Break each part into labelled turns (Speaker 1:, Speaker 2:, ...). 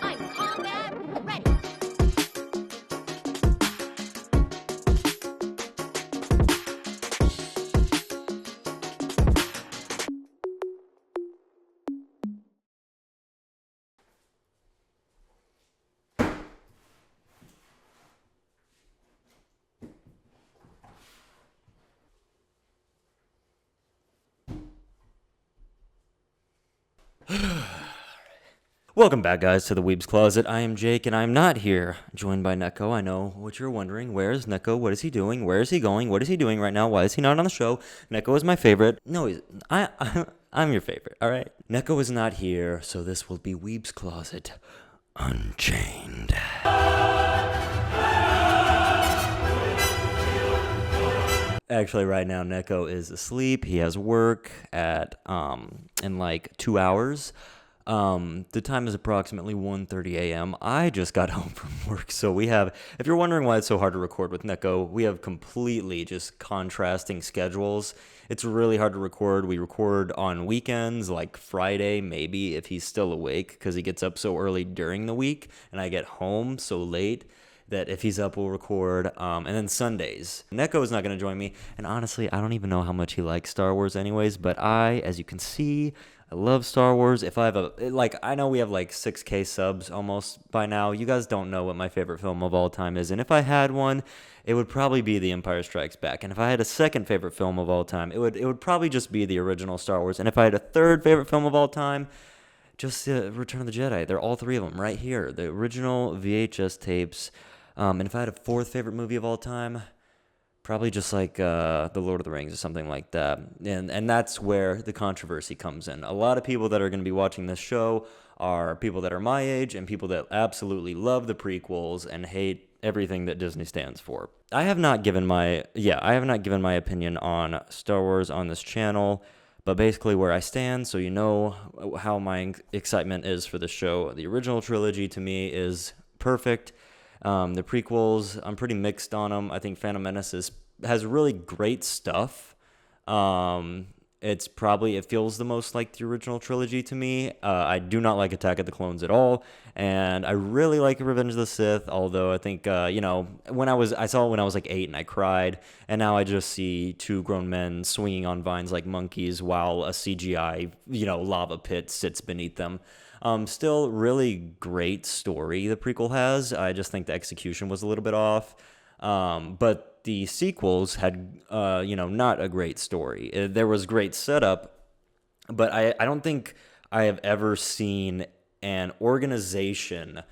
Speaker 1: I'm combat ready.
Speaker 2: Welcome back, guys, to the Weebs Closet. I am Jake, and I'm not here, joined by Nekko. I know what you're wondering. Where is Nekko? What is he doing? Where is he going? What is he doing right now? Why is he not on the show? Nekko is my favorite. No, I'm your favorite, all right? Nekko is not here, so this will be Weebs Closet Unchained. Actually, right now, Nekko is asleep. He has work in like 2 hours. The time is approximately 1:30 a.m. I just got home from work, so if you're wondering why it's so hard to record with Nekko, we have completely just contrasting schedules. It's really hard to record. We record on weekends, like Friday, maybe, if he's still awake, because he gets up so early during the week, and I get home so late that if he's up, we'll record. And then Sundays. Nekko is not going to join me, and honestly, I don't even know how much he likes Star Wars anyways, but as you can see, I love Star Wars. If I have I know we have like 6K subs almost by now. You guys don't know what my favorite film of all time is. And if I had one, it would probably be The Empire Strikes Back. And if I had a second favorite film of all time, it would probably just be the original Star Wars. And if I had a third favorite film of all time, just Return of the Jedi. They're all three of them right here. The original VHS tapes. And if I had a fourth favorite movie of all time, probably just like The Lord of the Rings or something like that. And that's where the controversy comes in. A lot of people that are going to be watching this show are people that are my age and people that absolutely love the prequels and hate everything that Disney stands for. I have not given my opinion on Star Wars on this channel, but basically where I stand, so you know how my excitement is for the show. The original trilogy to me is perfect. The prequels, I'm pretty mixed on them. I think Phantom Menace has really great stuff. It feels the most like the original trilogy to me. I do not like Attack of the Clones at all, and I really like Revenge of the Sith. Although I think I saw it when I was like 8 and I cried, and now I just see two grown men swinging on vines like monkeys while a CGI lava pit sits beneath them. Still really great story the prequel has. I just think the execution was a little bit off. But the sequels had, not a great story. There was great setup, but I don't think I have ever seen an organization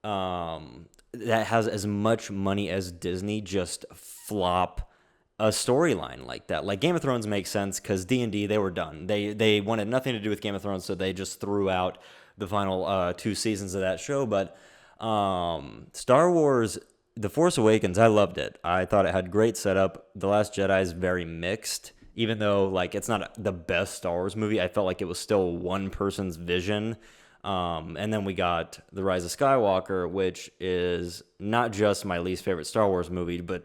Speaker 2: that has as much money as Disney just flop a storyline like that. Like Game of Thrones makes sense because D&D, they were done. They wanted nothing to do with Game of Thrones, so they just threw out the final 2 seasons of that show. But Star Wars, The Force Awakens, I loved it. I thought it had great setup. The Last Jedi is very mixed. Even though like it's not the best Star Wars movie, I felt like it was still one person's vision. And then we got The Rise of Skywalker, which is not just my least favorite Star Wars movie, but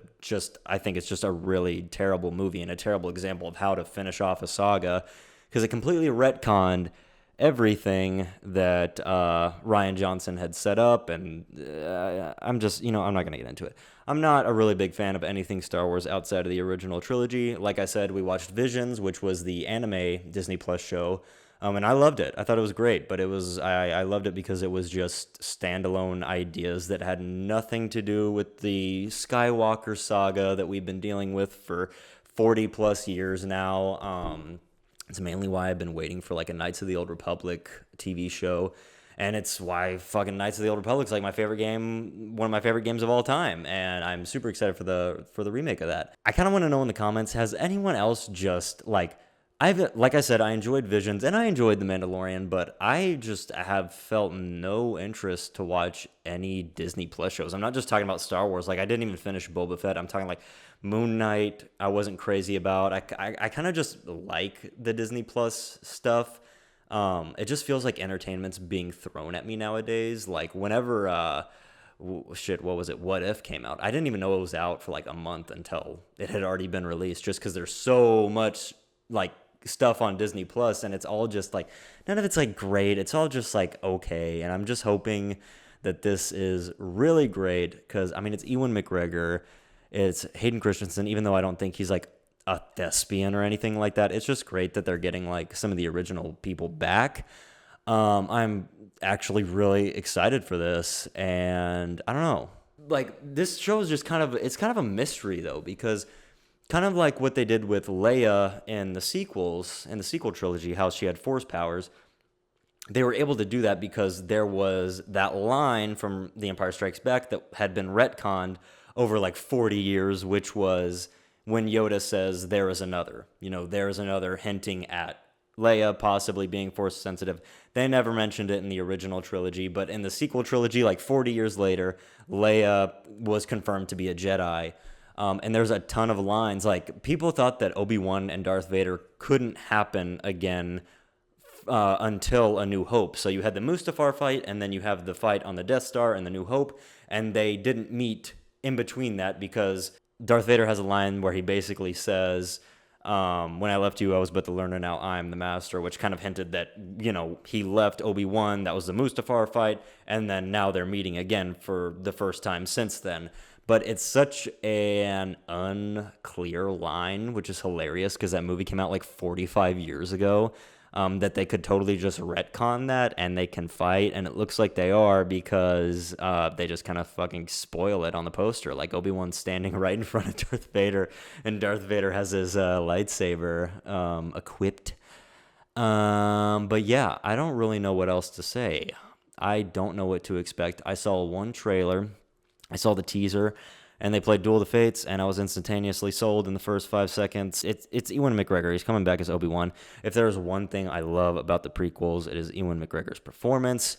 Speaker 2: I think it's just a really terrible movie and a terrible example of how to finish off a saga, because it completely retconned everything that Rian Johnson had set up, and I'm not going to get into it. I'm not a really big fan of anything Star Wars outside of the original trilogy. Like I said, we watched Visions, which was the anime Disney Plus show, and I loved it. I thought it was great, but I loved it because it was just standalone ideas that had nothing to do with the Skywalker saga that we've been dealing with for 40 plus years now. It's mainly why I've been waiting for like a Knights of the Old Republic TV show. And it's why fucking Knights of the Old Republic's like my favorite game, one of my favorite games of all time. And I'm super excited for the remake of that. I kind of want to know in the comments, has anyone else just like I said, I enjoyed Visions and I enjoyed The Mandalorian, but I just have felt no interest to watch any Disney Plus shows. I'm not just talking about Star Wars. Like I didn't even finish Boba Fett. I'm talking like Moon Knight. I wasn't crazy about. I kind of just like the Disney Plus stuff. It just feels like entertainment's being thrown at me nowadays. Like whenever what was it? What If came out? I didn't even know it was out for like a month until it had already been released. Just because there's so much like stuff on Disney Plus, and it's all just like, none of it's like great. It's all just like okay. And I'm just hoping that this is really great because, I mean, it's Ewan McGregor, it's Hayden Christensen, even though I don't think he's like a thespian or anything like that. It's just great that they're getting like some of the original people back. I'm actually really excited for this, and I don't know. Like, this show is just it's kind of a mystery though, because kind of like what they did with Leia in the sequels, in the sequel trilogy, how she had force powers. They were able to do that because there was that line from The Empire Strikes Back that had been retconned over like 40 years, which was when Yoda says, there is another. You know, there is another, hinting at Leia possibly being force sensitive. They never mentioned it in the original trilogy, but in the sequel trilogy, like 40 years later, Leia was confirmed to be a Jedi. And there's a ton of lines. Like, people thought that Obi-Wan and Darth Vader couldn't happen again until A New Hope. So you had the Mustafar fight, and then you have the fight on the Death Star and the New Hope, and they didn't meet in between that because Darth Vader has a line where he basically says, when I left you, I was but the learner, now I am the master, which kind of hinted that, you know, he left Obi-Wan, that was the Mustafar fight, and then now they're meeting again for the first time since then. But it's such an unclear line, which is hilarious because that movie came out like 45 years ago, that they could totally just retcon that and they can fight. And it looks like they are because they just kind of fucking spoil it on the poster. Like, Obi-Wan's standing right in front of Darth Vader, and Darth Vader has his lightsaber equipped. But yeah, I don't really know what else to say. I don't know what to expect. I saw one trailer. I saw the teaser, and they played Duel of the Fates, and I was instantaneously sold in the first 5 seconds. It's Ewan McGregor. He's coming back as Obi-Wan. If there's one thing I love about the prequels, it is Ewan McGregor's performance.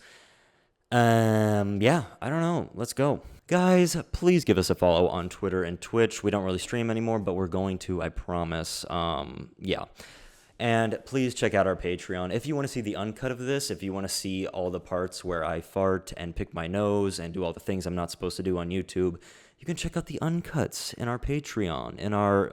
Speaker 2: Yeah, I don't know. Let's go. Guys, please give us a follow on Twitter and Twitch. We don't really stream anymore, but we're going to, I promise. Yeah. And please check out our Patreon. If you want to see the uncut of this, if you want to see all the parts where I fart and pick my nose and do all the things I'm not supposed to do on YouTube, you can check out the uncuts in our Patreon, in our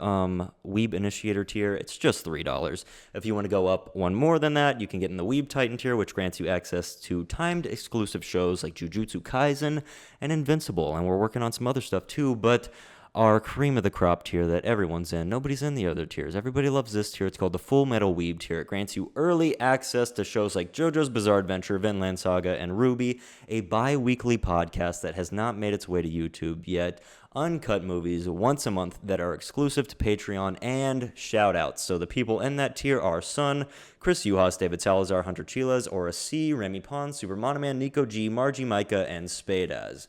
Speaker 2: Weeb Initiator tier. It's just $3. If you want to go up one more than that, you can get in the Weeb Titan tier, which grants you access to timed exclusive shows like Jujutsu Kaisen and Invincible. And we're working on some other stuff too, but our cream of the crop tier that everyone's in. Nobody's in the other tiers. Everybody loves this tier. It's called the Full Metal Weeb tier. It grants you early access to shows like JoJo's Bizarre Adventure, Vinland Saga, and Ruby, a bi-weekly podcast that has not made its way to YouTube yet, uncut movies once a month that are exclusive to Patreon, and shout-outs. So the people in that tier are Sun, Chris Uhas, David Salazar, Hunter Chilas, Aura C, Remy Pons, Super Monoman, Nico G, Margie Micah, and Spadaz.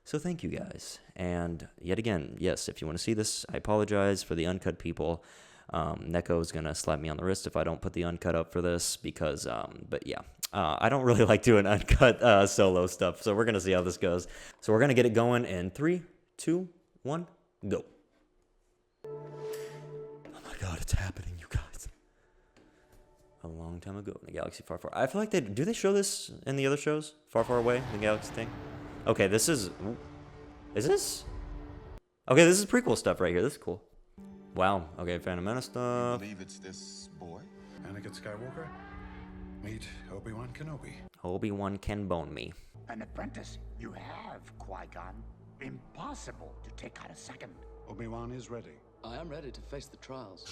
Speaker 2: So thank you guys. And yet again, yes, if you want to see this, I apologize for the uncut people. Nekko is going to slap me on the wrist if I don't put the uncut up for this because, but yeah, I don't really like doing uncut solo stuff. So we're going to see how this goes. So we're going to get it going in 3, 2, 1, go. Oh my God, it's happening, you guys. A long time ago in the galaxy far, far. I feel like do they show this in the other shows? Far, far away, the galaxy thing? Okay, this is this? Okay, this is prequel stuff right here. This is cool. Wow. Okay, Phantom Menace stuff.
Speaker 3: I believe it's this boy.
Speaker 4: Anakin Skywalker. Meet Obi-Wan Kenobi.
Speaker 2: Obi-Wan can bone me.
Speaker 5: An apprentice you have, Qui-Gon. Impossible to take out a second.
Speaker 4: Obi-Wan is ready.
Speaker 6: I am ready to face the trials.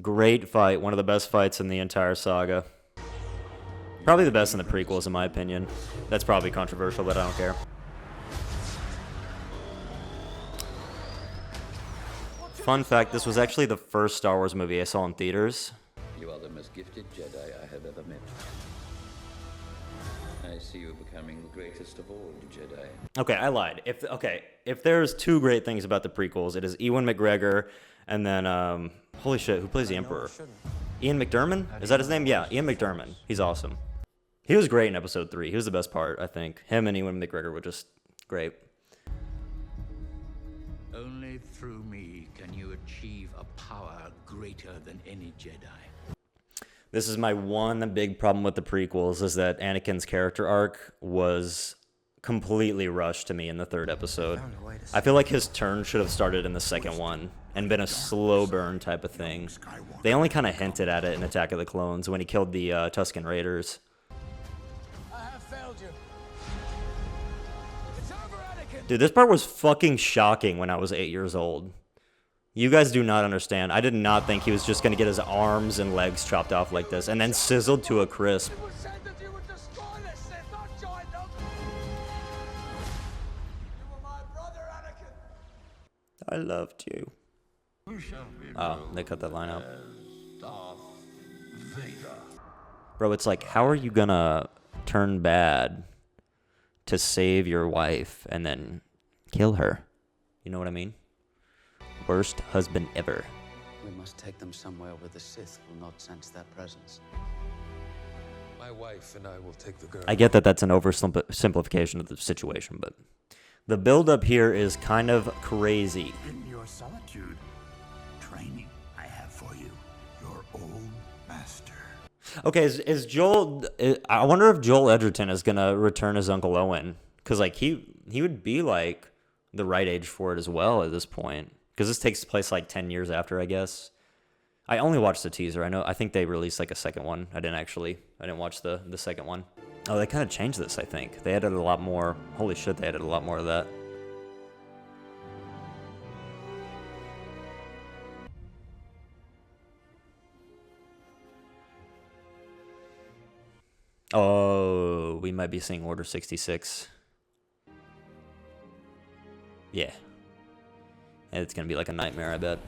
Speaker 2: Great fight. One of the best fights in the entire saga. Probably the best in the prequels, in my opinion. That's probably controversial, but I don't care. Fun fact, this was actually the first Star Wars movie I saw in theaters.
Speaker 6: You are the most gifted Jedi I have ever met. I see you becoming the greatest of all Jedi.
Speaker 2: Okay, I lied. If there's two great things about the prequels, it is Ewan McGregor and then, holy shit, who plays the Emperor? Ian McDiarmid? Is that his name? Yeah, Ian McDiarmid. He's awesome. He was great in episode 3. He was the best part, I think. Him and Ewan McGregor were just great.
Speaker 5: Only through me can you achieve a power greater than any Jedi.
Speaker 2: This is my one big problem with the prequels, is that Anakin's character arc was completely rushed to me in the third episode. I feel like his turn should have started in the second one and been a slow burn type of thing. They only kind of hinted at it in Attack of the Clones when he killed the Tusken Raiders.
Speaker 7: I have failed you. It's over, Anakin.
Speaker 2: Dude, this part was fucking shocking when I was 8 years old. You guys do not understand. I did not think he was just going to get his arms and legs chopped off like this and then sizzled to a crisp.
Speaker 7: It was said that you would destroy the Sith, not join them. You were my brother, Anakin.
Speaker 2: I loved you. Oh, they cut that line out. Bro, it's like, how are you gonna turn bad to save your wife and then kill her? You know what I mean? Worst husband ever.
Speaker 6: We must take them somewhere where the Sith will not sense their presence.
Speaker 8: My wife and I will take the girl.
Speaker 2: I get that that's an oversimplification of the situation, but the build-up here is kind of crazy.
Speaker 9: In your solitude, training I have for you, your old master.
Speaker 2: Okay, is Joel... I wonder if Joel Edgerton is going to return as Uncle Owen. Because, like, he would be, like, the right age for it as well at this point. Because this takes place, like, 10 years after, I guess. I only watched the teaser. I think they released, like, a second one. I didn't watch the second one. Oh, they kind of changed this, I think. They added a lot more... Holy shit, they added a lot more of that. Oh, we might be seeing Order 66. Yeah. And it's gonna be like a nightmare, I bet.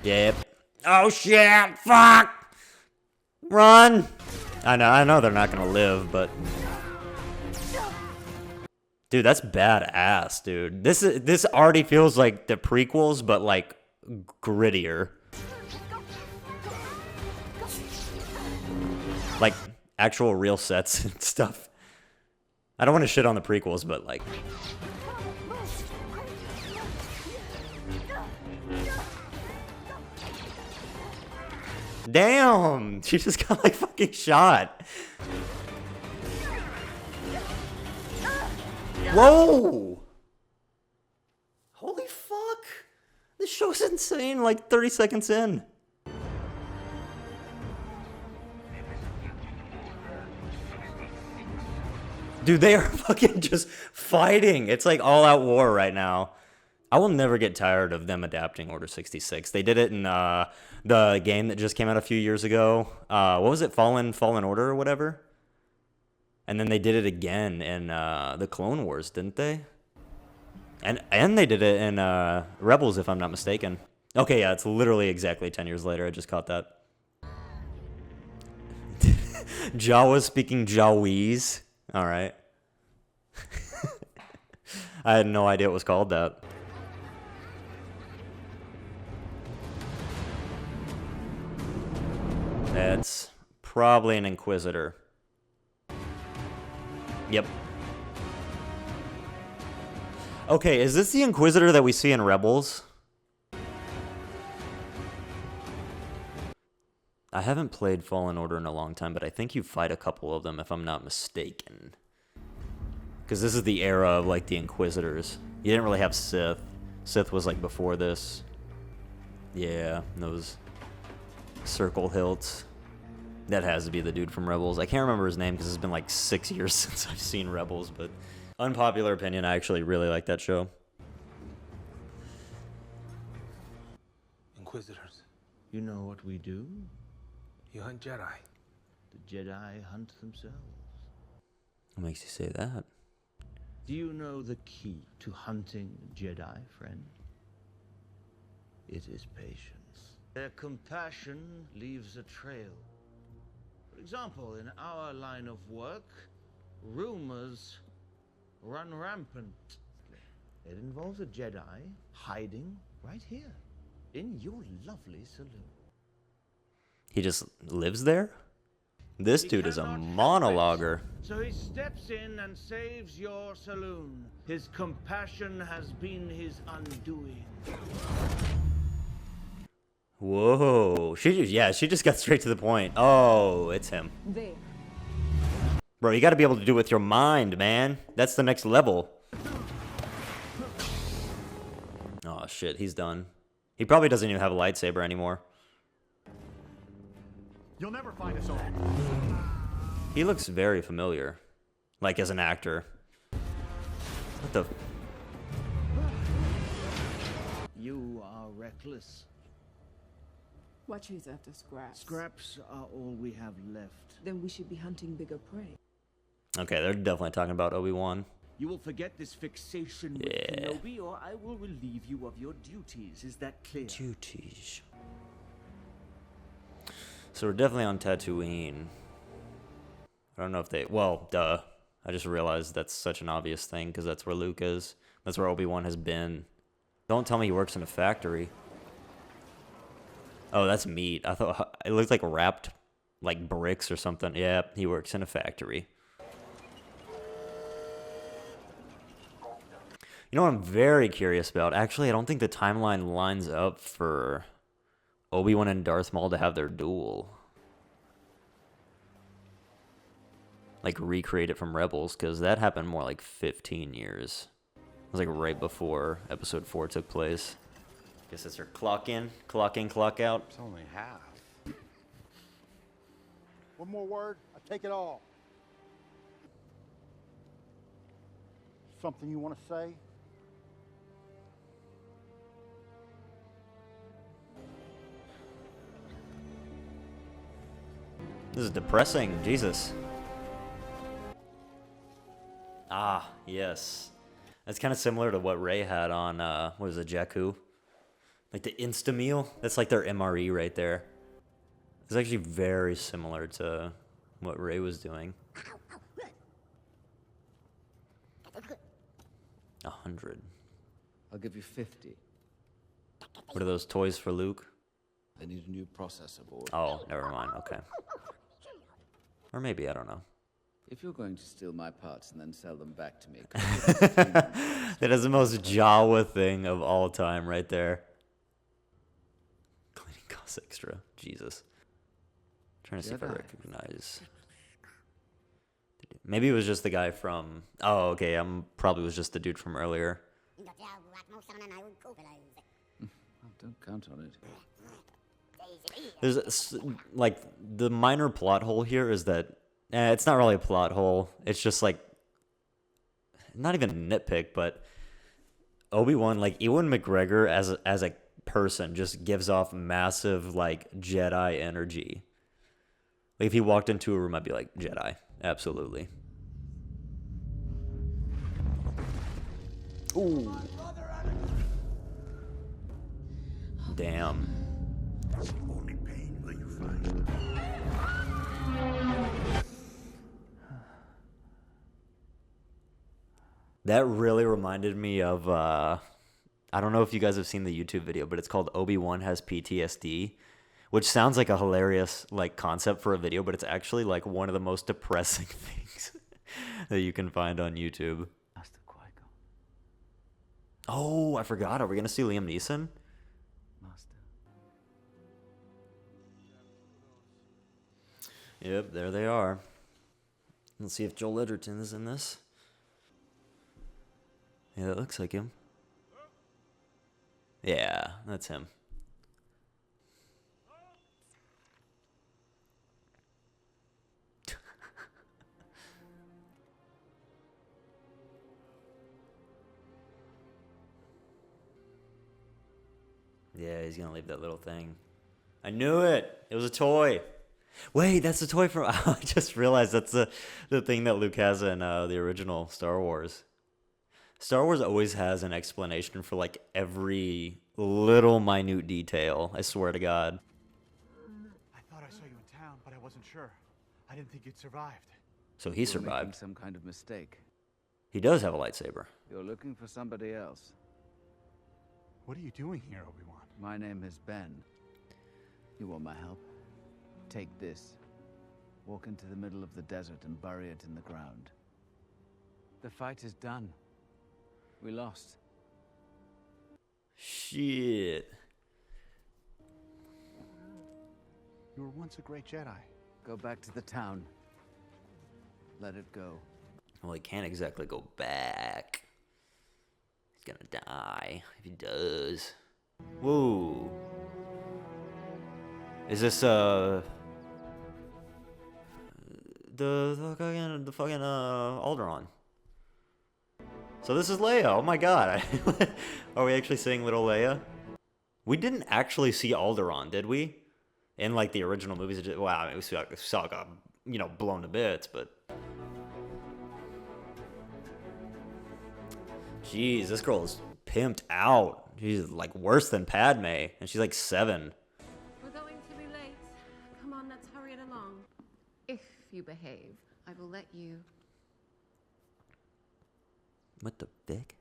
Speaker 2: Yep. Oh shit! Fuck! Run! I know they're not gonna live, but... Dude, that's badass, dude. This already feels like the prequels, but like grittier. Like actual real sets and stuff. I don't want to shit on the prequels, but like... Damn! She just got like fucking shot. Whoa! Holy fuck! This show's insane, like 30 seconds in. Dude, they are fucking just fighting. It's like all-out war right now. I will never get tired of them adapting Order 66. They did it in the game that just came out a few years ago. What was it? Fallen Order or whatever? And then they did it again in the Clone Wars, didn't they? And they did it in Rebels, if I'm not mistaken. Okay, yeah, it's literally exactly 10 years later. I just caught that. Jawa speaking Jawese. All right. I had no idea it was called that. That's probably an Inquisitor. Yep. Okay, is this the Inquisitor that we see in Rebels? I haven't played Fallen Order in a long time, but I think you fight a couple of them if I'm not mistaken. Because this is the era of like the Inquisitors. You didn't really have Sith. Sith was like before this. Yeah, those circle hilts. That has to be the dude from Rebels. I can't remember his name because it's been like 6 years since I've seen Rebels, but unpopular opinion, I actually really like that show.
Speaker 8: Inquisitors.
Speaker 10: You know what we do?
Speaker 8: You hunt Jedi.
Speaker 10: The Jedi hunt themselves.
Speaker 2: What makes you say that?
Speaker 10: Do you know the key to hunting Jedi, friend? It is patience. Their compassion leaves a trail. For example, in our line of work, rumors run rampant. It involves a Jedi hiding right here, in your lovely saloon.
Speaker 2: He just lives there? This dude is a monologuer.
Speaker 10: So he steps in and saves your saloon. His compassion has been his undoing. Whoa.
Speaker 2: She just got straight to the point. Oh, it's him.
Speaker 1: There.
Speaker 2: Bro, you gotta be able to do it with your mind, man. That's the next level. Oh, shit, he's done. He probably doesn't even have a lightsaber anymore.
Speaker 11: You'll never find us all.
Speaker 2: He looks very familiar. Like, as an actor. What the...
Speaker 10: You are reckless.
Speaker 12: What chase after scraps?
Speaker 10: Scraps are all we have left.
Speaker 12: Then we should be hunting bigger prey.
Speaker 2: Okay, they're definitely talking about Obi-Wan.
Speaker 10: You will forget this fixation with Kenobi, or I will relieve you of your duties. Is that clear?
Speaker 2: Duties. So we're definitely on Tatooine. I don't know if they... Well, duh. I just realized that's such an obvious thing, because that's where Luke is. That's where Obi-Wan has been. Don't tell me he works in a factory. Oh, that's meat. I thought it looked like wrapped, like bricks or something. Yeah, he works in a factory. You know what I'm very curious about? Actually, I don't think the timeline lines up for Obi-Wan and Darth Maul to have their duel. Like, recreate it from Rebels, because that happened more like 15 years. It was like right before Episode 4 took place. Guess that's your clock in, clock out.
Speaker 3: It's only half.
Speaker 7: One more word, I take it all. Something you want to say?
Speaker 2: This is depressing, Jesus. Ah, yes. That's kind of similar to what Rey had on, what is it, Jakku? Like the Insta-meal? That's like their MRE right there. It's actually very similar to what Rey was doing. 100.
Speaker 6: I'll give you 50.
Speaker 2: What are those toys for Luke?
Speaker 6: I need a new processor board.
Speaker 2: Oh, never mind, okay. Or maybe, I don't know.
Speaker 6: If you're going to steal my parts and then sell them back to me...
Speaker 2: That is the most Jawa thing of all time right there. Cleaning costs extra. Jesus. Trying to see if I recognize. Maybe it was just the guy from... Oh, okay, probably was just the dude from earlier.
Speaker 6: Don't count on it.
Speaker 2: There's, like, the minor plot hole here is that... it's not really a plot hole. It's just, like... Not even a nitpick, but... Obi-Wan, like, Ewan McGregor as a person just gives off massive, like, Jedi energy. Like, if he walked into a room, I'd be like, Jedi. Absolutely. Ooh. Damn.
Speaker 9: Only pain will you find.
Speaker 2: That really reminded me of, I don't know if you guys have seen the YouTube video, but it's called Obi-Wan Has PTSD, which sounds like a hilarious, like, concept for a video, but it's actually, like, one of the most depressing things that you can find on YouTube.
Speaker 6: Master Qui-Gon.
Speaker 2: Oh, I forgot. Are we going to see Liam Neeson?
Speaker 6: Master.
Speaker 2: Yep, there they are. Let's see if Joel Edgerton is in this. Yeah, that looks like him. Yeah, that's him. Yeah, he's gonna leave that little thing. I knew it! It was a toy! Wait, that's the toy from... I just realized that's the thing that Luke has in the original Star Wars. Star Wars always has an explanation for, like, every little minute detail. I swear to God.
Speaker 11: I thought I saw you in town, but I wasn't sure. I didn't think you'd survived.
Speaker 2: So he
Speaker 6: You're
Speaker 2: survived.
Speaker 6: making some kind of mistake.
Speaker 2: He does have a lightsaber.
Speaker 6: You're looking for somebody else.
Speaker 11: What are you doing here, Obi-Wan?
Speaker 6: My name is Ben. You want my help? Take this. Walk into the middle of the desert and bury it in the ground. The fight is done. We lost.
Speaker 2: Shit.
Speaker 11: You were once a great Jedi.
Speaker 6: Go back to the town. Let it go.
Speaker 2: Well, he can't exactly go back. He's gonna die if he does. Whoa. Is this the fucking Alderaan? So this is Leia. Oh my god. Are we actually seeing little Leia? We didn't actually see Alderaan, did we? In like the original movies. Wow, I mean, we saw it got, you know, blown to bits, but jeez, this girl is pimped out. She's like worse than Padme, and she's like 7.
Speaker 1: We're going to be late. Come on, let's hurry it along. If you behave, I will let you.
Speaker 2: What the fuck?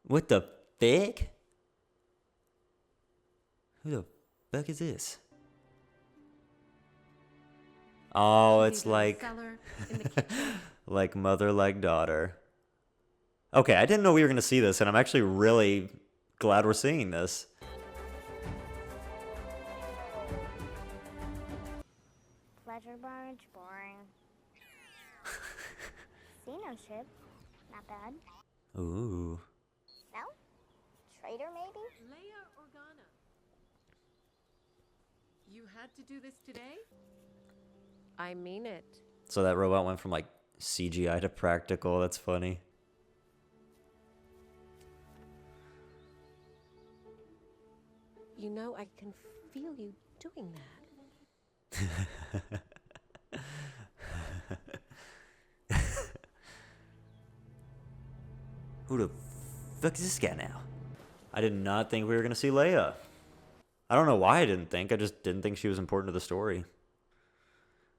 Speaker 2: What the fuck? Who the fuck is this? Oh, it's like like mother, like daughter. Okay, I didn't know we were gonna see this, and I'm actually really glad we're seeing this.
Speaker 13: Pleasure barge, boring. Casino ship, not bad.
Speaker 2: Ooh.
Speaker 13: No? Trader, maybe?
Speaker 1: Leia Organa. You had to do this today? I mean it.
Speaker 2: So that robot went from like CGI to practical. That's funny.
Speaker 1: You know, I can feel you doing that.
Speaker 2: Who the fuck is this guy now? I did not think we were gonna see Leia. I don't know why I didn't think. I just didn't think she was important to the story.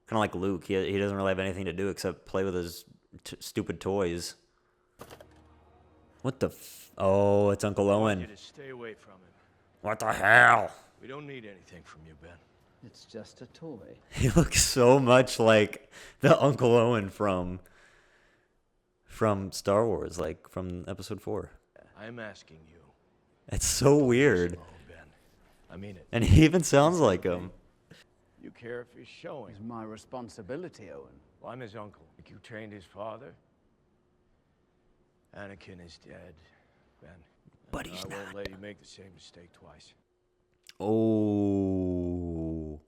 Speaker 2: Kind of like Luke. He doesn't really have anything to do except play with his stupid toys. What the oh, it's Uncle Owen.
Speaker 14: I want you to stay away from him.
Speaker 2: What the hell?
Speaker 14: We don't need anything from you, Ben.
Speaker 6: It's just a toy.
Speaker 2: He looks so much like the Uncle Owen from Star Wars, like from Episode 4.
Speaker 14: I'm asking you.
Speaker 2: It's so weird.
Speaker 14: Slow, Ben. I mean it.
Speaker 2: And he even sounds like him.
Speaker 14: You care if he's showing?
Speaker 6: It's my responsibility, Owen.
Speaker 14: Well, I'm his uncle. You trained his father. Anakin is dead, Ben.
Speaker 2: But he's
Speaker 14: I
Speaker 2: not.
Speaker 14: won't let you make the same mistake twice.
Speaker 2: Oh.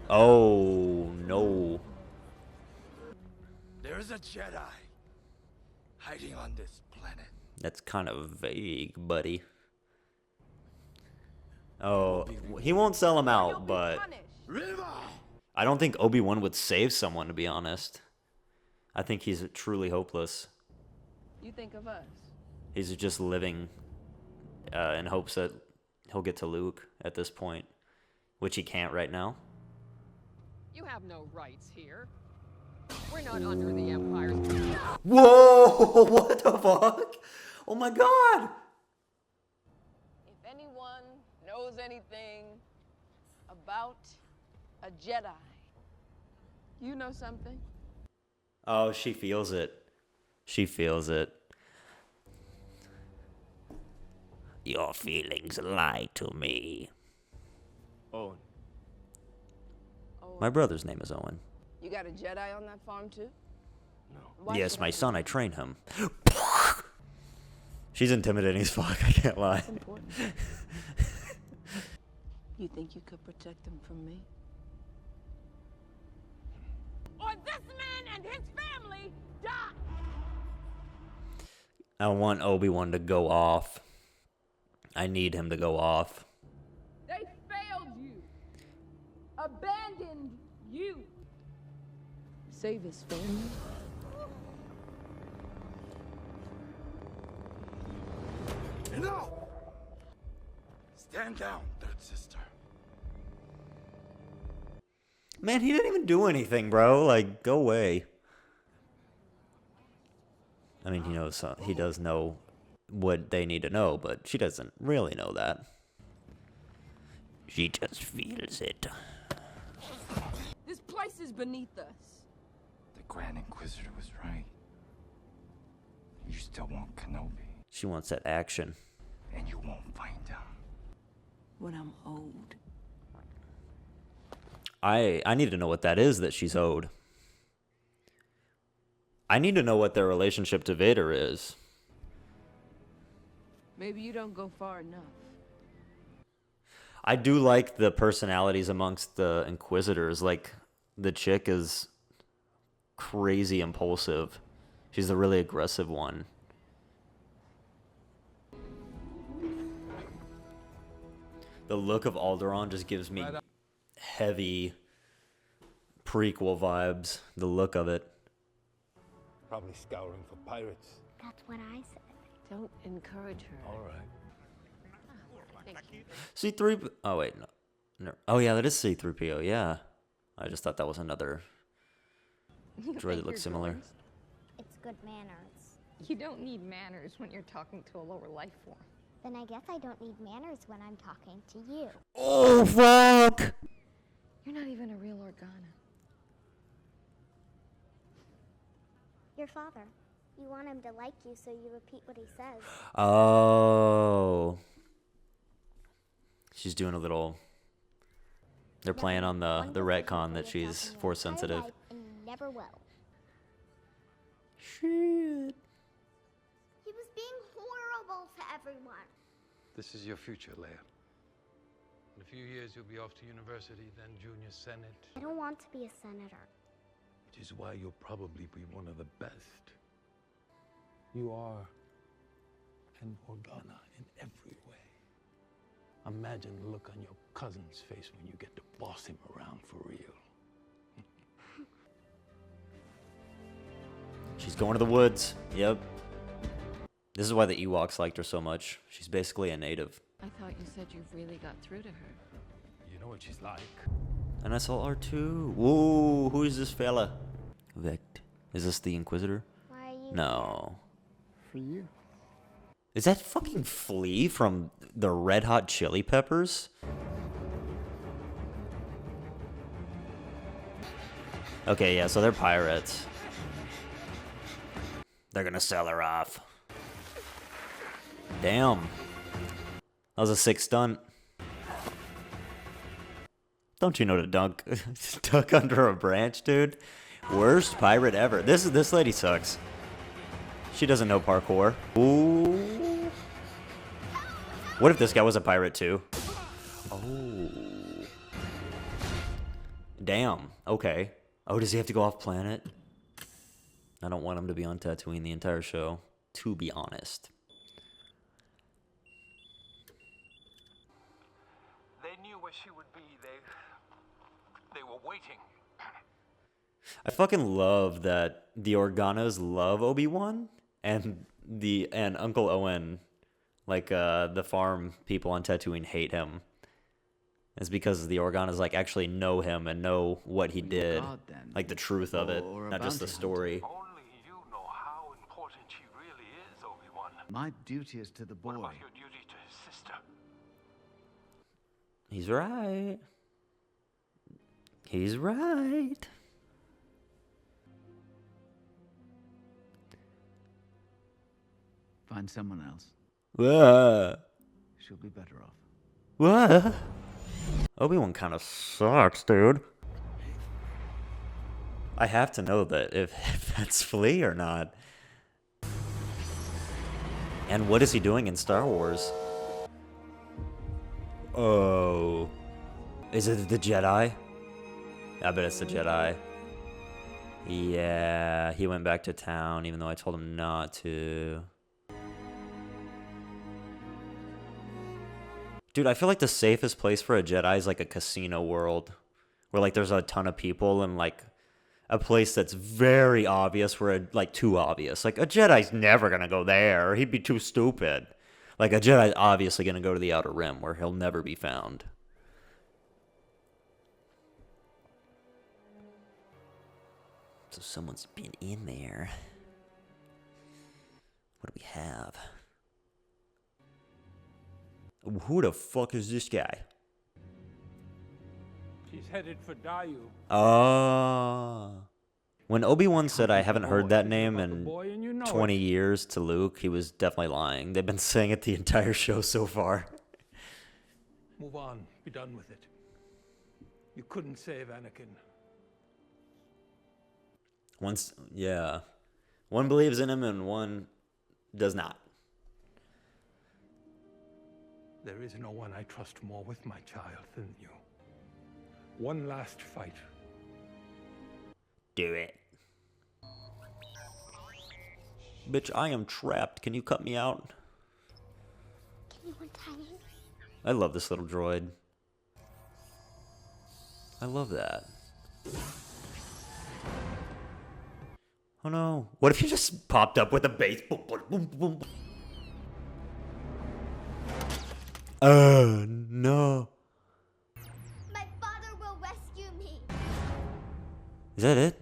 Speaker 2: Oh, no.
Speaker 9: There's a Jedi hiding on this planet.
Speaker 2: That's kind of vague, buddy. Oh, he won't sell him out, but I don't think Obi-Wan would save someone, to be honest. I think he's truly hopeless.
Speaker 12: You think of us.
Speaker 2: He's just living in hopes that he'll get to Luke at this point, which he can't right now.
Speaker 15: You have no rights here. We're not under the Empire's.
Speaker 2: Whoa! What the fuck? Oh my god!
Speaker 12: If anyone knows anything about a Jedi, you know something?
Speaker 2: Oh, she feels it. She feels it. Your feelings lie to me.
Speaker 14: Owen.
Speaker 2: My brother's name is Owen.
Speaker 12: You got a Jedi on that farm too?
Speaker 14: No.
Speaker 2: Yes, my son, I train him. She's intimidating as fuck, I can't lie.
Speaker 12: That's important. You think you could protect them from me?
Speaker 15: Or this man and his family die!
Speaker 2: I want Obi-Wan to go off. I need him to go off.
Speaker 12: They failed you. Abandoned you. Save his family.
Speaker 9: No! Stand down, third sister.
Speaker 2: Man, he didn't even do anything, bro. Like, go away. I mean, he does know what they need to know, but she doesn't really know that. She just feels it.
Speaker 12: This place is beneath us.
Speaker 3: The Grand Inquisitor was right. You still want Kenobi.
Speaker 2: She wants that action.
Speaker 3: And you won't find him.
Speaker 12: When I'm old.
Speaker 2: I need to know what that is that she's owed. I need to know what their relationship to Vader is.
Speaker 12: Maybe you don't go far enough.
Speaker 2: I do like the personalities amongst the Inquisitors. Like, the chick is crazy impulsive. She's the really aggressive one. The look of Alderaan just gives me heavy prequel vibes. The look of it.
Speaker 8: Probably scouring for pirates.
Speaker 13: That's what I said.
Speaker 1: Don't encourage her.
Speaker 8: All right.
Speaker 2: C3... Oh, wait. No. Oh, yeah, that is C3PO. Yeah. I just thought that was another droid that looks similar.
Speaker 13: It's good manners.
Speaker 16: You don't need manners when you're talking to a lower life form.
Speaker 13: Then I guess I don't need manners when I'm talking to you.
Speaker 2: Oh, fuck!
Speaker 16: You're not even a real Organa.
Speaker 13: Your father. You want him to like you, so you repeat what he says.
Speaker 2: Oh. She's doing a little... They're playing on the retcon that she's force sensitive.
Speaker 13: And you never will.
Speaker 2: Shit.
Speaker 13: He was being horrible to everyone.
Speaker 8: This is your future, Leia. In a few years, you'll be off to university, then junior senate.
Speaker 13: I don't want to be a senator.
Speaker 8: Which is why you'll probably be one of the best. You are an Organa in every way. Imagine the look on your cousin's face when you get to boss him around for real.
Speaker 2: She's going to the woods. Yep. This is why the Ewoks liked her so much. She's basically a native.
Speaker 1: I thought you said you really got through to her.
Speaker 8: You know what she's like.
Speaker 2: And I saw R2. Whoa, who is this fella? Vect. Is this the Inquisitor?
Speaker 13: Why are you
Speaker 2: No.
Speaker 11: For you.
Speaker 2: Is that fucking Flea from the Red Hot Chili Peppers? Okay, yeah, so they're pirates. They're gonna sell her off. Damn. That was a sick stunt. Don't you know to dunk duck under a branch, dude? Worst pirate ever. This lady sucks. She doesn't know parkour. Ooh. What if this guy was a pirate too? Oh. Damn. Okay. Oh, does he have to go off planet? I don't want him to be on Tatooine the entire show, to be honest.
Speaker 5: They knew where she would be. They were waiting.
Speaker 2: I fucking love that the Organas love Obi-Wan and Uncle Owen, like the farm people on Tatooine, hate him. It's because the Organas like actually know him and know what he did,
Speaker 6: God, then.
Speaker 2: like the truth of it,
Speaker 6: Or a
Speaker 2: not just the
Speaker 6: bounty
Speaker 2: story.
Speaker 5: Only you know how important she really is, Obi-Wan.
Speaker 6: My duty is to the boy.
Speaker 5: What about your duty to his sister?
Speaker 2: He's right. He's right.
Speaker 6: Find someone else.
Speaker 2: What?
Speaker 6: She'll be better off.
Speaker 2: What? Obi-Wan kind of sucks, dude. I have to know that if that's Flea or not. And what is he doing in Star Wars? Oh. Is it the Jedi? I bet it's the Jedi. Yeah, he went back to town even though I told him not to. Dude, I feel like the safest place for a Jedi is like a casino world. Where like there's a ton of people and like a place that's very obvious where like too obvious. Like a Jedi's never gonna go there. He'd be too stupid. Like a Jedi's obviously gonna go to the Outer Rim where he'll never be found. So someone's been in there. What do we have? Who the fuck is this guy?
Speaker 17: He's headed for Dayu.
Speaker 2: When Obi-Wan said I haven't heard that name in 20 years to Luke, he was definitely lying. They've been saying it the entire show so far.
Speaker 5: Move on. Be done with it.
Speaker 8: You couldn't save Anakin.
Speaker 2: Yeah. One believes in him and one does not.
Speaker 8: There is no one I trust more with my child than you. One last fight.
Speaker 2: Do it. Bitch, I am trapped. Can you cut me out?
Speaker 13: Can you untie me?
Speaker 2: I love this little droid. I love that. Oh no. What if you just popped up with a base? Boom, boom, boom, boom. No.
Speaker 13: My father will rescue me.
Speaker 2: Is that it?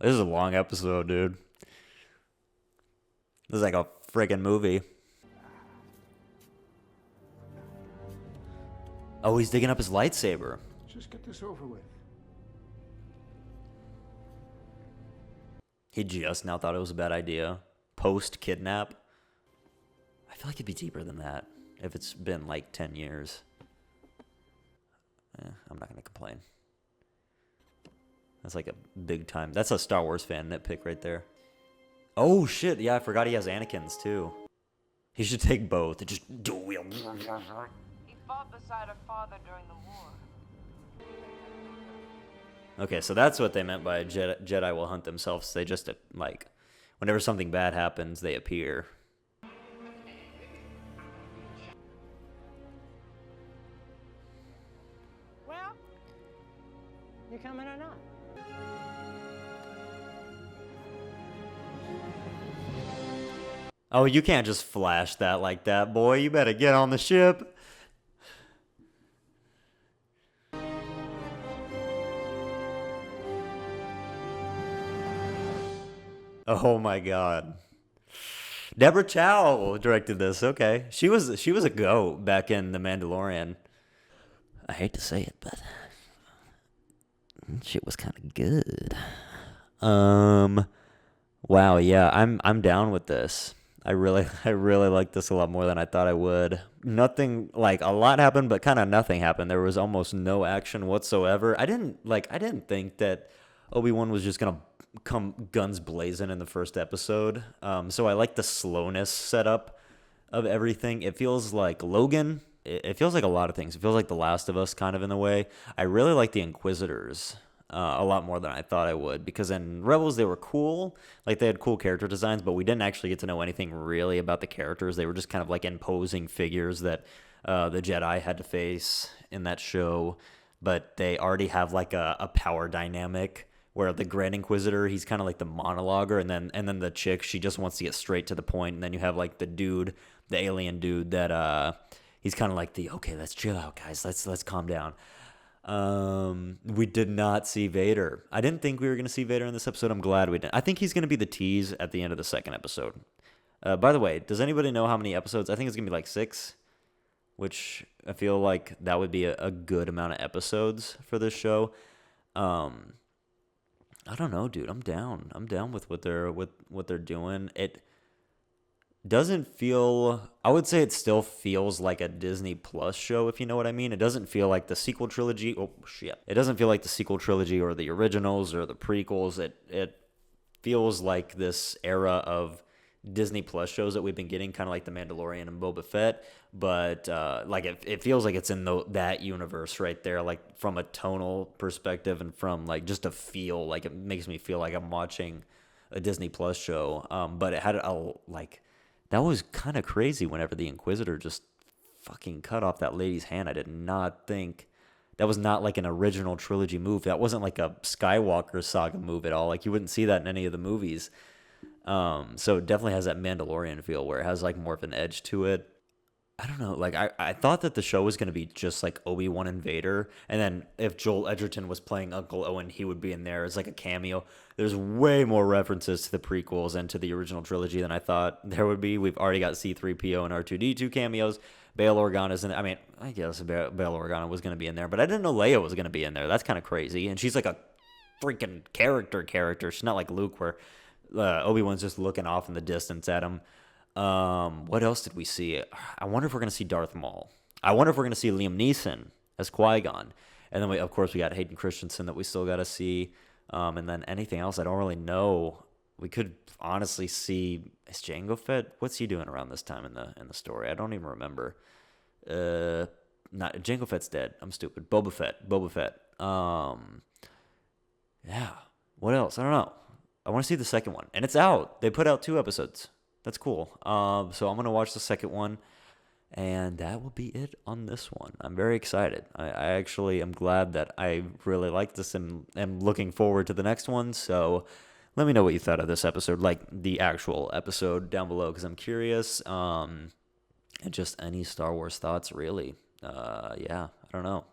Speaker 2: This is a long episode, dude. This is like a friggin' movie. Oh, he's digging up his lightsaber.
Speaker 11: Just get this over with.
Speaker 2: He just now thought it was a bad idea. Post-kidnap. I feel like it'd be deeper than that if it's been like 10 years. I'm not going to complain. That's like a big time. That's a Star Wars fan nitpick right there. Oh, shit. Yeah, I forgot he has Anakin's, too. He should take both and just dual wield.
Speaker 17: He fought beside a father during the war.
Speaker 2: Okay, so that's what they meant by Jedi will hunt themselves. They just, like, whenever something bad happens, they appear.
Speaker 17: Well, you coming or not?
Speaker 2: Oh, you can't just flash that like that, boy. You better get on the ship. Oh my god. Deborah Chow directed this. Okay. She was a goat back in The Mandalorian. I hate to say it, but shit was kind of good. Wow, yeah. I'm down with this. I really like this a lot more than I thought I would. Nothing, like, a lot happened, but kind of nothing happened. There was almost no action whatsoever. I didn't think that Obi-Wan was just gonna come guns blazing in the first episode. So I like the slowness setup of everything. It feels like Logan. It feels like a lot of things. It feels like The Last of Us kind of in the way. I really like the Inquisitors a lot more than I thought I would, because in Rebels they were cool. Like, they had cool character designs, but we didn't actually get to know anything really about the characters. They were just kind of like imposing figures that the Jedi had to face in that show. But they already have like a power dynamic where the Grand Inquisitor, he's kind of like the monologuer, and then the chick, she just wants to get straight to the point. And then you have like the dude, the alien dude that he's kind of like okay, let's chill out, guys. Let's calm down. We did not see Vader. I didn't think we were going to see Vader in this episode. I'm glad we didn't. I think he's going to be the tease at the end of the second episode. By the way, does anybody know how many episodes? I think it's going to be like 6, which I feel like that would be a good amount of episodes for this show. I don't know, dude. I'm down. I'm down with what they're doing. It doesn't feel, I would say it still feels like a Disney Plus show, if you know what I mean. It doesn't feel like the sequel trilogy. Oh, shit. It doesn't feel like the sequel trilogy or the originals or the prequels. It feels like this era of Disney Plus shows that we've been getting, kind of like The Mandalorian and Boba Fett. But like it feels like it's in that universe right there, like from a tonal perspective and from like just a feel. Like, it makes me feel like I'm watching a Disney Plus show. But it had that was kind of crazy whenever the Inquisitor just fucking cut off that lady's hand. I did not think that was not like an original trilogy move. That wasn't like a Skywalker saga move at all. Like, you wouldn't see that in any of the movies. So it definitely has that Mandalorian feel where it has like more of an edge to it. I don't know. Like, I thought that the show was going to be just like Obi-Wan and Vader. And then if Joel Edgerton was playing Uncle Owen, he would be in there as like a cameo. There's way more references to the prequels and to the original trilogy than I thought there would be. We've already got C-3PO and R2-D2 cameos. Bail Organa's in there. I mean, I guess Bail Organa was going to be in there, but I didn't know Leia was going to be in there. That's kind of crazy. And she's like a freaking character. She's not like Luke, where Obi-Wan's just looking off in the distance at him. What else did we see? I wonder if we're going to see Darth Maul. I wonder if we're going to see Liam Neeson as Qui-Gon. And then, of course, we got Hayden Christensen that we still got to see. And then anything else, I don't really know. We could honestly see, is Jango Fett? What's he doing around this time in the story? I don't even remember. Not Jango Fett's dead. I'm stupid. Boba Fett. Yeah. What else? I don't know. I want to see the second one, and it's out. They put out 2 episodes. That's cool. So I'm gonna watch the second one, and that will be it on this one. I'm very excited. I actually am glad that I really like this and am looking forward to the next one. So let me know what you thought of this episode, like the actual episode down below, because I'm curious. And just any Star Wars thoughts, really. Yeah, I don't know.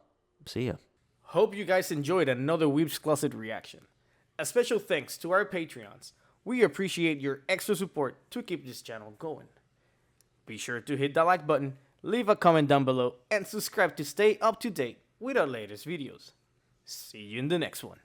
Speaker 2: See ya.
Speaker 18: Hope you guys enjoyed another Weebs Closet reaction. A special thanks to our Patreons. We appreciate your extra support to keep this channel going. Be sure to hit that like button, leave a comment down below, and subscribe to stay up to date with our latest videos. See you in the next one.